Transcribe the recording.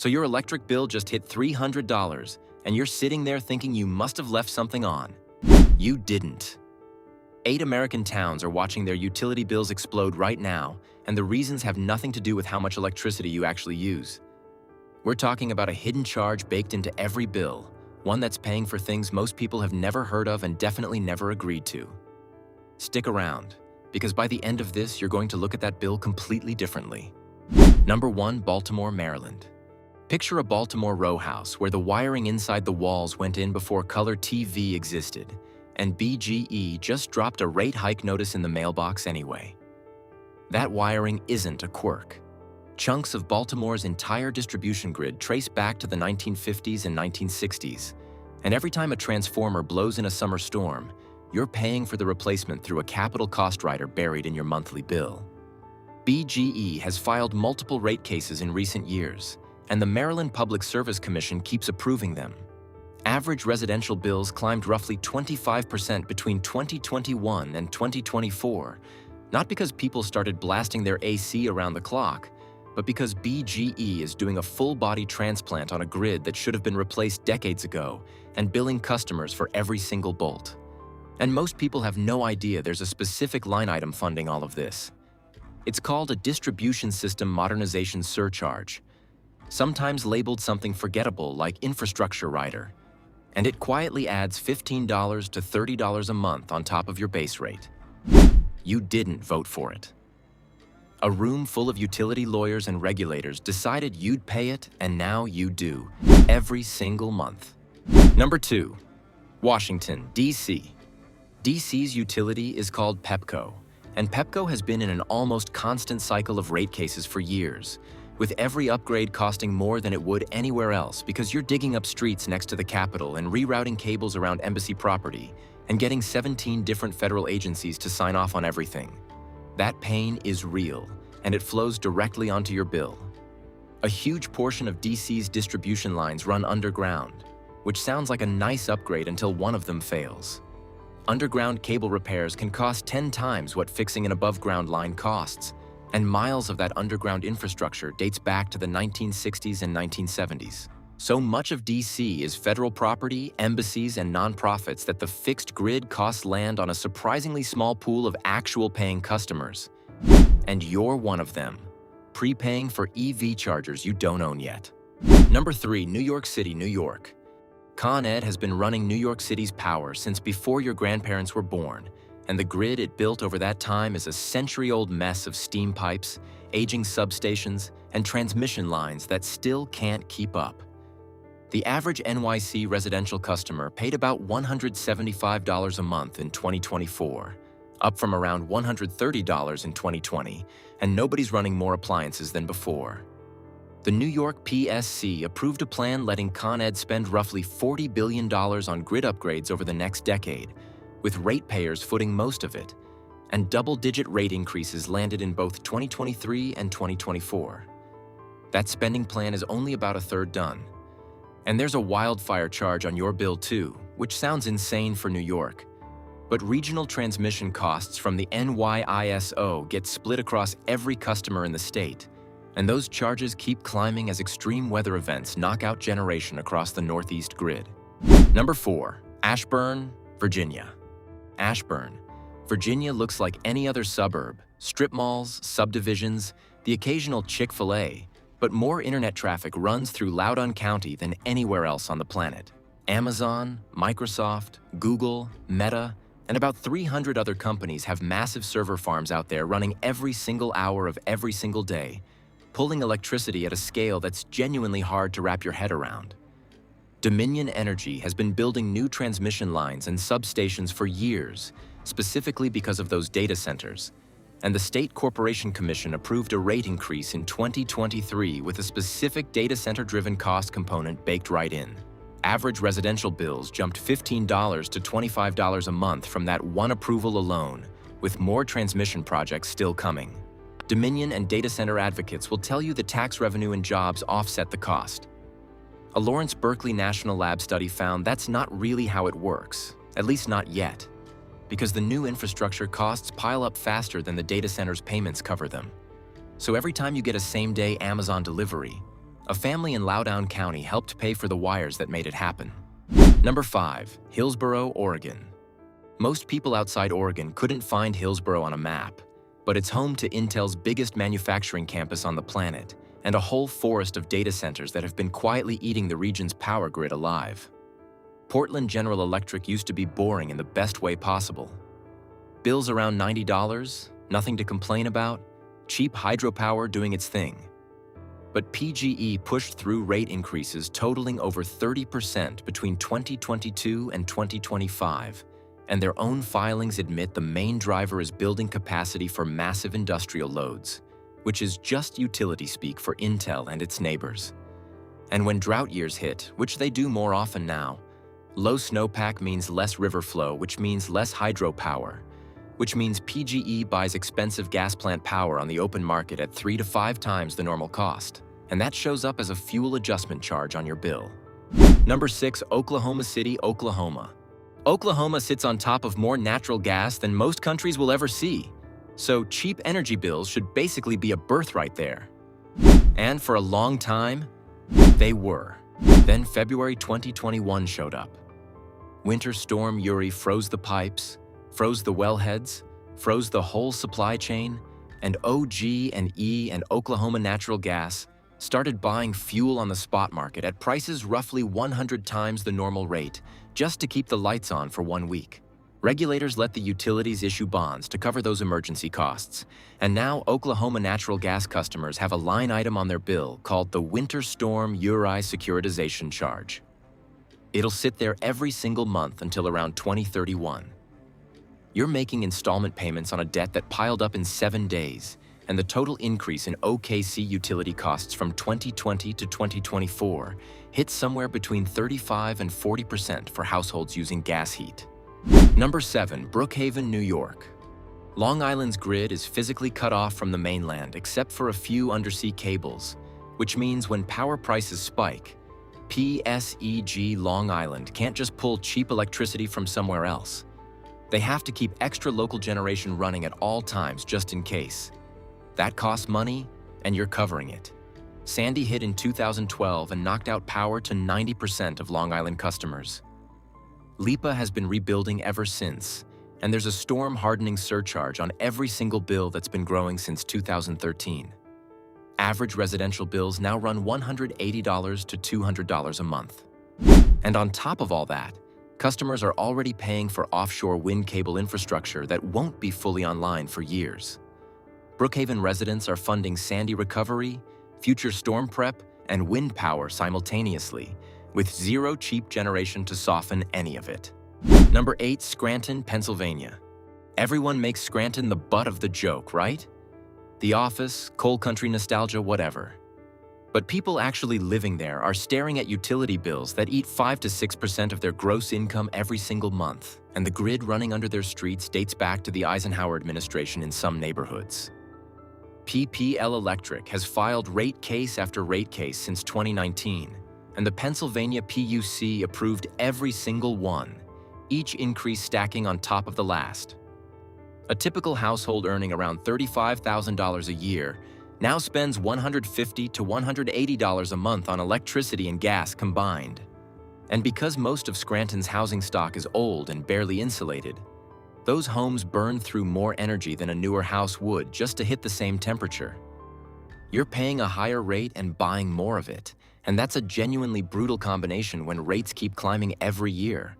So your electric bill just hit $300, and you're sitting there thinking you must have left something on. You didn't. 8 American towns are watching their utility bills explode right now, and the reasons have nothing to do with how much electricity you actually use. We're talking about a hidden charge baked into every bill, one that's paying for things most people have never heard of and definitely never agreed to. Stick around, because by the end of this, you're going to look at that bill completely differently. Number 1, Baltimore, Maryland. Picture a Baltimore row house where the wiring inside the walls went in before color TV existed, and BGE just dropped a rate hike notice in the mailbox anyway. That wiring isn't a quirk. Chunks of Baltimore's entire distribution grid trace back to the 1950s and 1960s, and every time a transformer blows in a summer storm, you're paying for the replacement through a capital cost rider buried in your monthly bill. BGE has filed multiple rate cases in recent years, and the Maryland Public Service Commission keeps approving them. Average residential bills climbed roughly 25% between 2021 and 2024, not because people started blasting their AC around the clock, but because BGE is doing a full-body transplant on a grid that should have been replaced decades ago and billing customers for every single bolt. And most people have no idea there's a specific line item funding all of this. It's called a Distribution System Modernization Surcharge, sometimes labeled something forgettable like Infrastructure Rider, and it quietly adds $15 to $30 a month on top of your base rate. You didn't vote for it. A room full of utility lawyers and regulators decided you'd pay it, and now you do, every single month. Number 2, Washington, D.C. D.C.'s utility is called Pepco, and Pepco has been in an almost constant cycle of rate cases for years, with every upgrade costing more than it would anywhere else because you're digging up streets next to the Capitol and rerouting cables around embassy property and getting 17 different federal agencies to sign off on everything. That pain is real, and it flows directly onto your bill. A huge portion of DC's distribution lines run underground, which sounds like a nice upgrade until one of them fails. Underground cable repairs can cost 10 times what fixing an above-ground line costs, and miles of that underground infrastructure dates back to the 1960s and 1970s. So much of DC is federal property, embassies, and nonprofits that the fixed grid costs land on a surprisingly small pool of actual paying customers. And you're one of them, prepaying for EV chargers you don't own yet. Number 3, New York City, New York. Con Ed has been running New York City's power since before your grandparents were born, and the grid it built over that time is a century-old mess of steam pipes, aging substations, and transmission lines that still can't keep up. The average NYC residential customer paid about $175 a month in 2024, up from around $130 in 2020, and nobody's running more appliances than before. The New York PSC approved a plan letting Con Ed spend roughly $40 billion on grid upgrades over the next decade, with ratepayers footing most of it, and double-digit rate increases landed in both 2023 and 2024. That spending plan is only about a third done. And there's a wildfire charge on your bill too, which sounds insane for New York. But regional transmission costs from the NYISO get split across every customer in the state, and those charges keep climbing as extreme weather events knock out generation across the Northeast grid. Number 4, Ashburn, Virginia. Ashburn, Virginia looks like any other suburb: strip malls, subdivisions, the occasional Chick-fil-A, but more internet traffic runs through Loudoun County than anywhere else on the planet. Amazon, Microsoft, Google, Meta, and about 300 other companies have massive server farms out there running every single hour of every single day, pulling electricity at a scale that's genuinely hard to wrap your head around. Dominion Energy has been building new transmission lines and substations for years, specifically because of those data centers, and the State Corporation Commission approved a rate increase in 2023 with a specific data center-driven cost component baked right in. Average residential bills jumped $15 to $25 a month from that one approval alone, with more transmission projects still coming. Dominion and data center advocates will tell you the tax revenue and jobs offset the cost. A Lawrence Berkeley National Lab study found that's not really how it works, at least not yet, because the new infrastructure costs pile up faster than the data center's payments cover them. So every time you get a same-day Amazon delivery, A family in Loudoun County helped pay for the wires that made it happen. Number 5. Hillsboro, Oregon. Most people outside Oregon couldn't find Hillsboro on a map, but it's home to Intel's biggest manufacturing campus on the planet and a whole forest of data centers that have been quietly eating the region's power grid alive. Portland General Electric used to be boring in the best way possible. Bills around $90, nothing to complain about, cheap hydropower doing its thing. But PGE pushed through rate increases totaling over 30% between 2022 and 2025, and their own filings admit the main driver is building capacity for massive industrial loads, which is just utility speak for Intel and its neighbors. And when drought years hit, which they do more often now, low snowpack means less river flow, which means less hydropower, which means PGE buys expensive gas plant power on the open market at 3 to 5 times the normal cost, and that shows up as a fuel adjustment charge on your bill. Number 6, Oklahoma City, Oklahoma. Oklahoma sits on top of more natural gas than most countries will ever see, so cheap energy bills should basically be a birthright there. And for a long time, they were. Then February 2021 showed up. Winter Storm Uri froze the pipes, froze the wellheads, froze the whole supply chain, and OG&E and Oklahoma Natural Gas started buying fuel on the spot market at prices roughly 100 times the normal rate, just to keep the lights on for 1 week. Regulators let the utilities issue bonds to cover those emergency costs, and now Oklahoma Natural Gas customers have a line item on their bill called the Winter Storm Uri Securitization Charge. It'll sit there every single month until around 2031. You're making installment payments on a debt that piled up in 7 days, and the total increase in OKC utility costs from 2020 to 2024 hit somewhere between 35% and 40% for households using gas heat. Number 7, Brookhaven, New York. Long Island's grid is physically cut off from the mainland except for a few undersea cables, which means when power prices spike, PSEG Long Island can't just pull cheap electricity from somewhere else. They have to keep extra local generation running at all times just in case. That costs money, and you're covering it. Sandy hit in 2012 and knocked out power to 90% of Long Island customers. LIPA has been rebuilding ever since, and there's a storm hardening surcharge on every single bill that's been growing since 2013. Average residential bills now run $180 to $200 a month. And on top of all that, customers are already paying for offshore wind cable infrastructure that won't be fully online for years. Brookhaven residents are funding Sandy recovery, future storm prep, and wind power simultaneously, with zero cheap generation to soften any of it. Number 8, Scranton, Pennsylvania. Everyone makes Scranton the butt of the joke, right? The Office, coal country nostalgia, whatever. But people actually living there are staring at utility bills that eat 5 to 6% of their gross income every single month, and the grid running under their streets dates back to the Eisenhower administration in some neighborhoods. PPL Electric has filed rate case after rate case since 2019, and the Pennsylvania PUC approved every single one, each increase stacking on top of the last. A typical household earning around $35,000 a year now spends $150 to $180 a month on electricity and gas combined. And because most of Scranton's housing stock is old and barely insulated, those homes burn through more energy than a newer house would just to hit the same temperature. You're paying a higher rate and buying more of it, and that's a genuinely brutal combination when rates keep climbing every year.